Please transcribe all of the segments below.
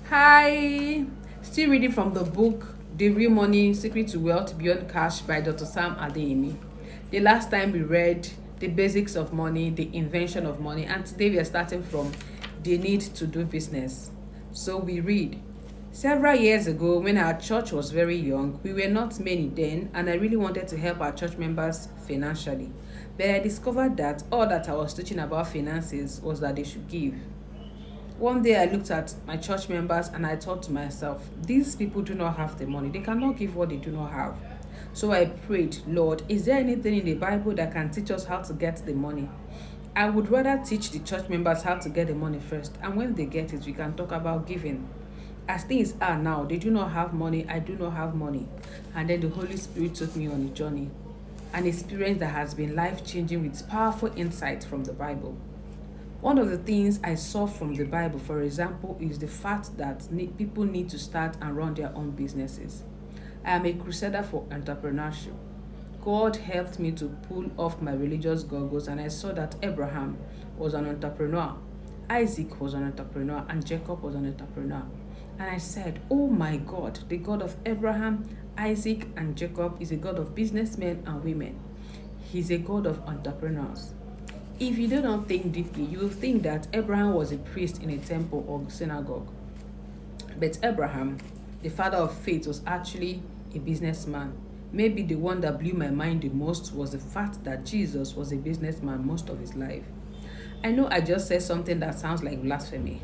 Hi, still reading from the book The Real Money Secret to Wealth Beyond Cash by Dr. Sam Adeyemi. The last time we read the basics of money, the invention of money, and today we are starting from the need to do business. So we read several years ago when our church was very young, we were not many then, and I really wanted to help our church members financially. But I discovered that all that I was teaching about finances was that they should give. One day I looked at my church members and I thought to myself, these people do not have the money. They cannot give what they do not have. So I prayed, Lord, is there anything in the Bible that can teach us how to get the money? I would rather teach the church members how to get the money first, and when they get it, we can talk about giving. As things are now, they do not have money, I do not have money. And then the Holy Spirit took me on a journey, an experience that has been life changing with powerful insight from the Bible. One of the things I saw from the Bible, for example, is the fact that people need to start and run their own businesses. I am a crusader for entrepreneurship. God helped me to pull off my religious goggles, and I saw that Abraham was an entrepreneur, Isaac was an entrepreneur, and Jacob was an entrepreneur. And I said, oh my God, the God of Abraham, Isaac, and Jacob is a God of businessmen and women. He's a God of entrepreneurs. If you do not think deeply, you will think that Abraham was a priest in a temple or synagogue. But Abraham, the father of faith, was actually a businessman. Maybe the one that blew my mind the most was the fact that Jesus was a businessman most of his life. I know I just said something that sounds like blasphemy,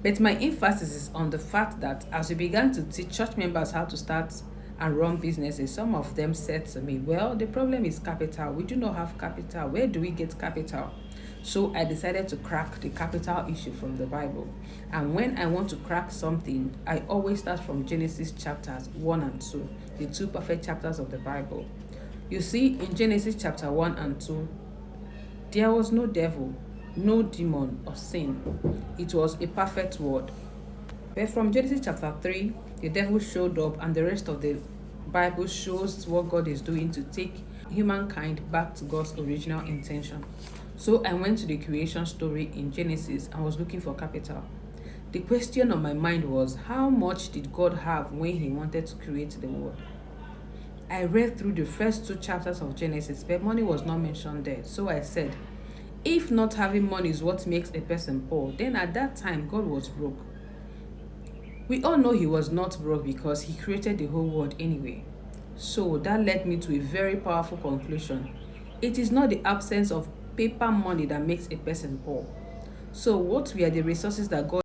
but my emphasis is on the fact that as we began to teach church members how to start and run businesses, some of them said to me, well, the problem is capital. We do not have capital. Where do we get capital? So I decided to crack the capital issue from the Bible. And when I want to crack something, I always start from Genesis chapters 1 and 2, the two perfect chapters of the Bible. You see, in Genesis chapter 1 and 2, there was no devil, no demon or sin. It was a perfect word. But from Genesis chapter 3, the devil showed up, and the rest of the Bible shows what God is doing to take humankind back to God's original intention. So I went to the creation story in Genesis and was looking for capital. The question on my mind was, how much did God have when he wanted to create the world? I read through the first two chapters of Genesis, but money was not mentioned there. So I said, if not having money is what makes a person poor, then at that time God was broke. We all know he was not broke because he created the whole world anyway. So that led me to a very powerful conclusion. It is not the absence of paper money that makes a person poor. So what were the resources that God